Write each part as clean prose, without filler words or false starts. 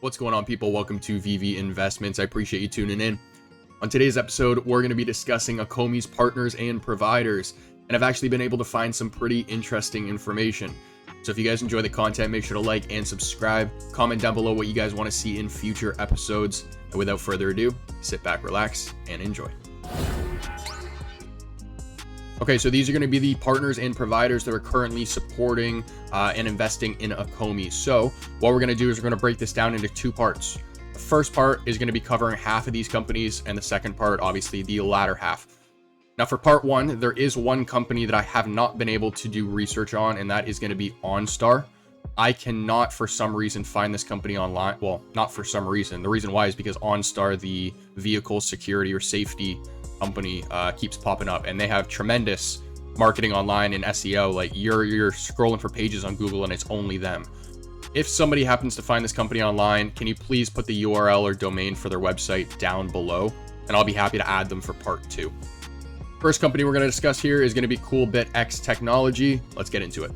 What's going on, people? Welcome to veve Investments. I appreciate you tuning in. On today's episode, we're going to be discussing Ecomi's partners and providers, and I've actually been able to find some pretty interesting information. So if you guys enjoy the content, make sure to like and subscribe. Comment down below what you guys want to see in future episodes. And without further ado, sit back, relax, and enjoy. Okay, so these are going to be the partners and providers that are currently supporting and investing in Ecomi. So what we're going to do is we're going to break this down into two parts. The first part is going to be covering half of these companies, and the second part, obviously, the latter half. Now, for part one, there is one company that I have not been able to do research on, and that is going to be OnStar. I cannot, for some reason, find this company online. Well, not for some reason. The reason why is because OnStar, the vehicle security or safety company, keeps popping up, and they have tremendous marketing online and SEO. Like you're scrolling for pages on Google and it's only them. If somebody happens to find this company online, can you please put the URL or domain for their website down below, and I'll be happy to add them for part two. First company we're going to discuss here is going to be CoolBitX Technology. Let's get into it.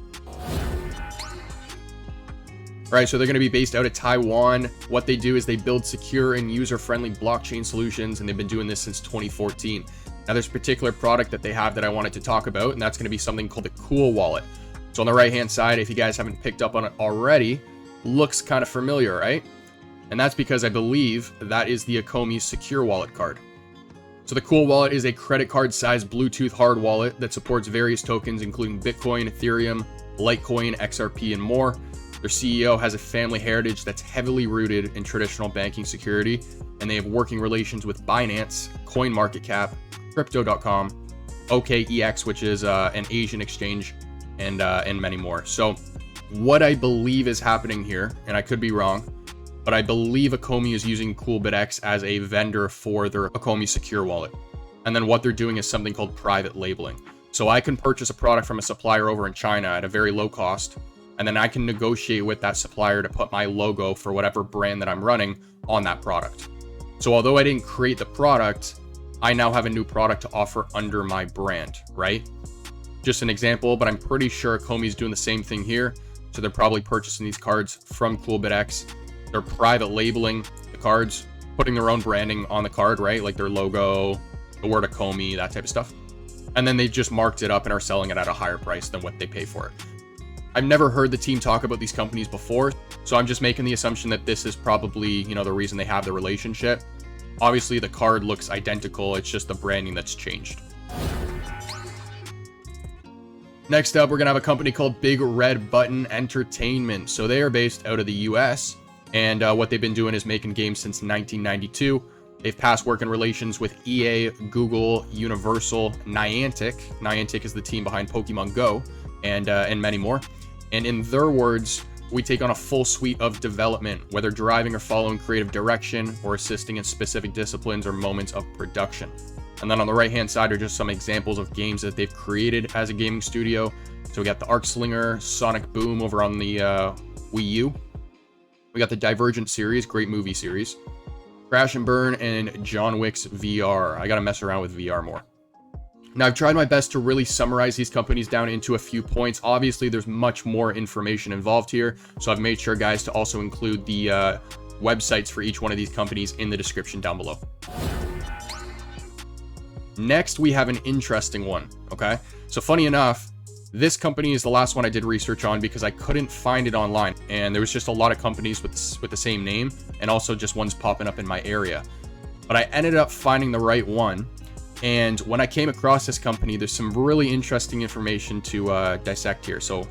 All right, so they're going to be based out of Taiwan. What they do is they build secure and user-friendly blockchain solutions, and they've been doing this since 2014. Now, there's a particular product that they have that I wanted to talk about, and that's going to be something called the Cool Wallet. So on the right-hand side, if you guys haven't picked up on it already, looks kind of familiar, right? And that's because I believe that is the Ecomi Secure Wallet card. So the Cool Wallet is a credit card-sized Bluetooth hard wallet that supports various tokens, including Bitcoin, Ethereum, Litecoin, XRP, and more. Their CEO has a family heritage that's heavily rooted in traditional banking security, and they have working relations with Binance, CoinMarketCap, Crypto.com, OKEX, which is an Asian exchange, and many more. So what I believe is happening here, and I could be wrong, but I believe Ecomi is using CoolBitX as a vendor for their Ecomi Secure Wallet. And then what they're doing is something called private labeling. So I can purchase a product from a supplier over in China at a very low cost, and then I can negotiate with that supplier to put my logo for whatever brand that I'm running on that product. So although I didn't create the product, I now have a new product to offer under my brand, right? Just an example, but I'm pretty sure Ecomi is doing the same thing here. So they're probably purchasing these cards from CoolBitX. They're private labeling the cards, putting their own branding on the card, right? Like their logo, the word Ecomi, that type of stuff. And then they just marked it up and are selling it at a higher price than what they pay for it. I've never heard the team talk about these companies before, so I'm just making the assumption that this is probably, the reason they have the relationship. Obviously, the card looks identical. It's just the branding that's changed. Next up, we're going to have a company called Big Red Button Entertainment. So they are based out of the US, and what they've been doing is making games since 1992. They've passed working relations with EA, Google, Universal, Niantic. Niantic is the team behind Pokemon Go, and many more. And in their words, we take on a full suite of development, whether driving or following creative direction or assisting in specific disciplines or moments of production. And then on the right-hand side are just some examples of games that they've created as a gaming studio. So we got the Arc Slinger, Sonic Boom over on the Wii U. We got the Divergent series, great movie series. Crash and Burn, and John Wick's VR. I gotta mess around with VR more. Now, I've tried my best to really summarize these companies down into a few points. Obviously, there's much more information involved here, so I've made sure, guys, to also include the websites for each one of these companies in the description down below. Next, we have an interesting one, okay? So funny enough, this company is the last one I did research on because I couldn't find it online, and there was just a lot of companies with the same name, and also just ones popping up in my area. But I ended up finding the right one. And when I came across this company, there's some really interesting information to dissect here. So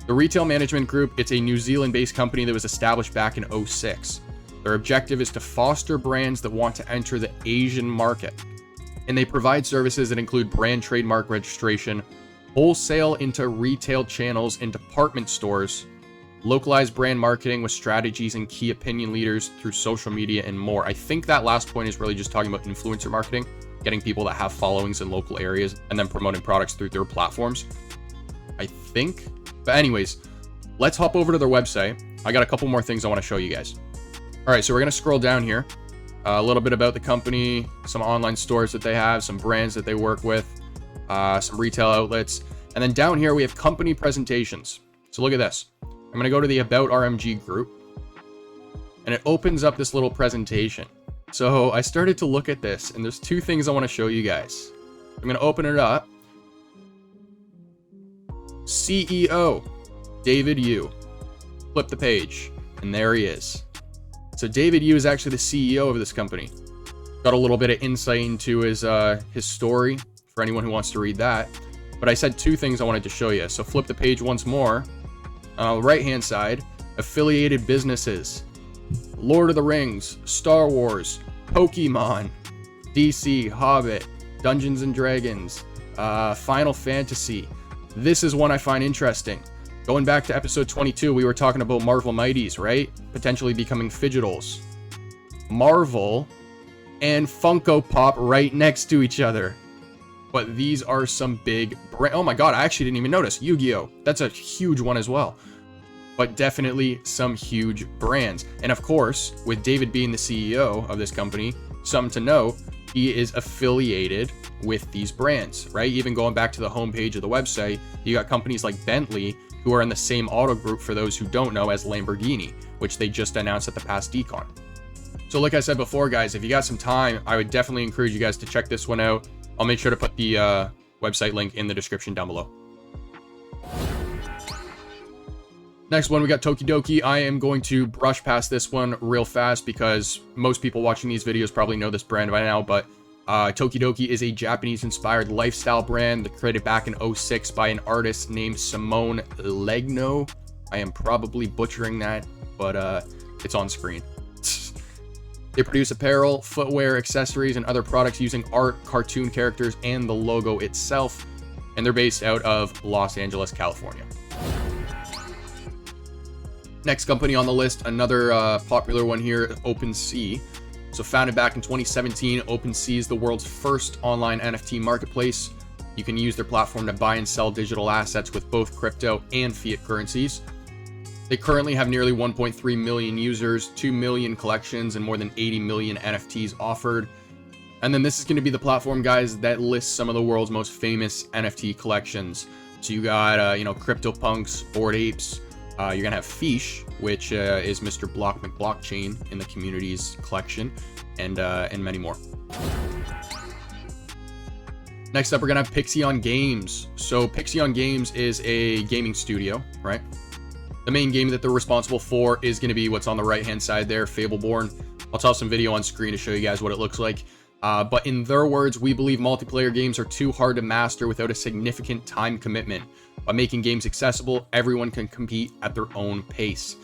the Retail Management Group, it's a New Zealand-based company that was established back in 2006. Their objective is to foster brands that want to enter the Asian market. And they provide services that include brand trademark registration, wholesale into retail channels and department stores, localized brand marketing with strategies and key opinion leaders through social media, and more. I think that last point is really just talking about influencer marketing, getting people that have followings in local areas and then promoting products through their platforms, I think. But anyways, let's hop over to their website. I got a couple more things I want to show you guys. All right, so we're going to scroll down here. A little bit about the company, some online stores that they have, some brands that they work with, some retail outlets. And then down here, we have company presentations. So look at this. I'm going to go to the About RMG group. and it opens up this little presentation. So I started to look at this, and there's two things I want to show you guys. I'm going to open it up. CEO, David Yu. Flip the page, and there he is. So David Yu is actually the CEO of this company. Got a little bit of insight into his story for anyone who wants to read that. But I said two things I wanted to show you. So flip the page once more. Right-hand side, affiliated businesses. Lord of the Rings, Star Wars, Pokemon, DC, Hobbit, Dungeons and Dragons, Final Fantasy. This is one I find interesting. Going back to episode 22, we were talking about Marvel Mighties, right? Potentially becoming Fidgetals. Marvel and Funko Pop right next to each other. But these are some big oh my god, I actually didn't even notice. Yu-Gi-Oh! That's a huge one as well. But definitely some huge brands. And of course, with David being the CEO of this company, something to note, he is affiliated with these brands, right? Even going back to the homepage of the website, you got companies like Bentley, who are in the same auto group, for those who don't know, as Lamborghini, which they just announced at the past Econ. So like I said before, guys, if you got some time, I would definitely encourage you guys to check this one out. I'll make sure to put the website link in the description down below. Next one, we got Tokidoki. I am going to brush past this one real fast because most people watching these videos probably know this brand by now, but Tokidoki is a Japanese-inspired lifestyle brand that created back in 2006 by an artist named Simone Legno. I am probably butchering that, but it's on screen. They produce apparel, footwear, accessories, and other products using art, cartoon characters, and the logo itself, and they're based out of Los Angeles, California. Next company on the list, another popular one here, OpenSea. So founded back in 2017, OpenSea is the world's first online NFT marketplace. You can use their platform to buy and sell digital assets with both crypto and fiat currencies. They currently have nearly 1.3 million users, 2 million collections, and more than 80 million NFTs offered. And then this is going to be the platform, guys, that lists some of the world's most famous NFT collections. So you got, CryptoPunks, Bored Apes. You're going to have Fish, which is Mr. Block McBlockchain in the community's collection, and many more. Next up, we're going to have Pixion Games. So Pixion Games is a gaming studio, right? The main game that they're responsible for is going to be what's on the right-hand side there, Fableborn. I'll toss some video on screen to show you guys what it looks like. But in their words, we believe multiplayer games are too hard to master without a significant time commitment. By making games accessible, everyone can compete at their own pace.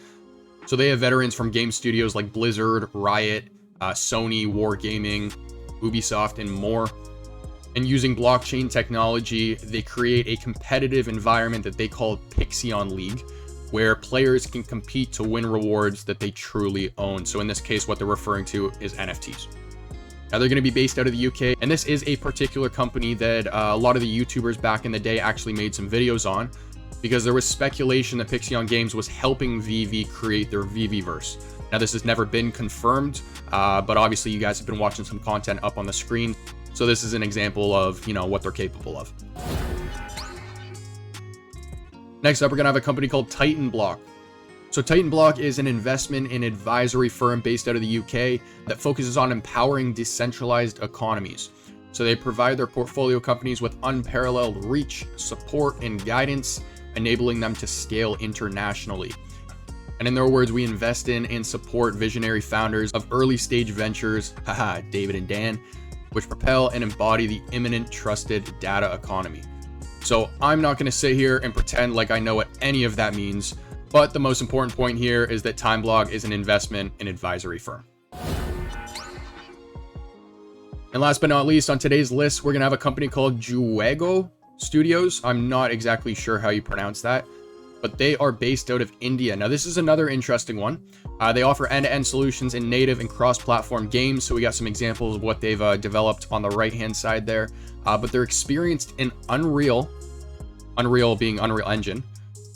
So they have veterans from game studios like Blizzard, Riot, Sony, Wargaming, Ubisoft, and more. And using blockchain technology, they create a competitive environment that they call Pixion League, where players can compete to win rewards that they truly own. So in this case, what they're referring to is NFTs. Now they're going to be based out of the UK, and this is a particular company that a lot of the YouTubers back in the day actually made some videos on, because there was speculation that Pixion Games was helping veve create their Veveverse. Now this has never been confirmed, but obviously you guys have been watching some content up on the screen, so this is an example of, what they're capable of. Next up, we're going to have a company called Titan Block. So Titan Block is an investment and advisory firm based out of the UK that focuses on empowering decentralized economies. So they provide their portfolio companies with unparalleled reach, support, and guidance, enabling them to scale internationally. And in their words, we invest in and support visionary founders of early stage ventures, haha, David and Dan, which propel and embody the imminent trusted data economy. So I'm not going to sit here and pretend like I know what any of that means, but the most important point here is that Titan Block is an investment and advisory firm. And last but not least, on today's list, we're going to have a company called Juego Studios. I'm not exactly sure how you pronounce that, but they are based out of India. Now, this is another interesting one. They offer end-to-end solutions in native and cross-platform games. So we got some examples of what they've developed on the right-hand side there. But they're experienced in Unreal being Unreal Engine,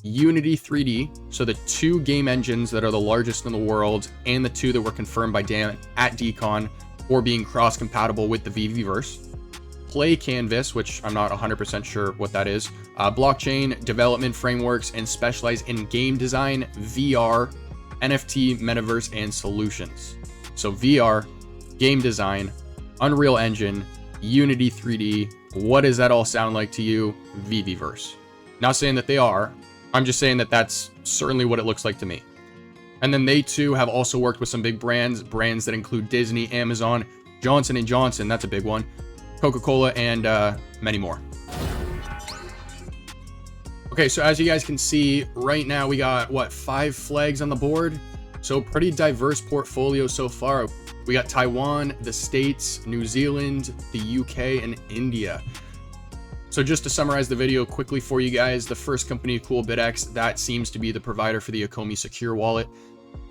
Unity 3D, so the two game engines that are the largest in the world, and the two that were confirmed by Dan at DCon for being cross-compatible with the Veveverse. Play Canvas, which I'm not 100% sure what that is, blockchain development frameworks, and specialize in game design, VR, NFT, metaverse, and solutions. So VR, game design, Unreal Engine, Unity 3D. What does that all sound like to you? Veveverse. Not saying that they are. I'm just saying that that's certainly what it looks like to me. And then they too have also worked with some big brands that include Disney, Amazon, Johnson & Johnson, that's a big one, Coca-Cola, and many more. Okay, so as you guys can see, right now we got, 5 flags on the board? So pretty diverse portfolio so far. We got Taiwan, the States, New Zealand, the UK, and India. So just to summarize the video quickly for you guys, the first company, CoolBitX, that seems to be the provider for the Ecomi secure wallet.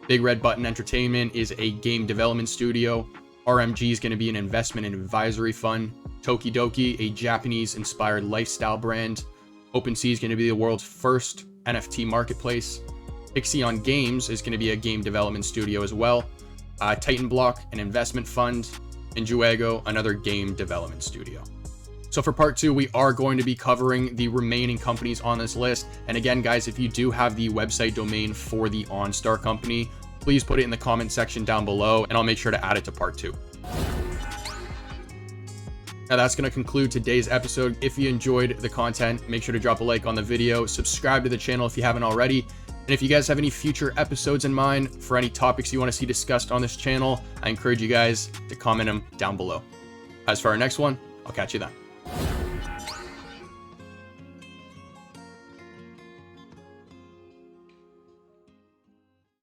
Big Red Button Entertainment is a game development studio. RMG is going to be an investment and advisory fund. Tokidoki, a Japanese-inspired lifestyle brand. OpenSea is going to be the world's first NFT marketplace. Ixion Games is going to be a game development studio as well. Titan Block, an investment fund. And Juego, another game development studio. So for part 2, we are going to be covering the remaining companies on this list. And again, guys, if you do have the website domain for the OnStar company, please put it in the comment section down below, and I'll make sure to add it to part 2. Now that's going to conclude today's episode. If you enjoyed the content, make sure to drop a like on the video, subscribe to the channel if you haven't already. And if you guys have any future episodes in mind for any topics you want to see discussed on this channel, I encourage you guys to comment them down below. As for our next one, I'll catch you then.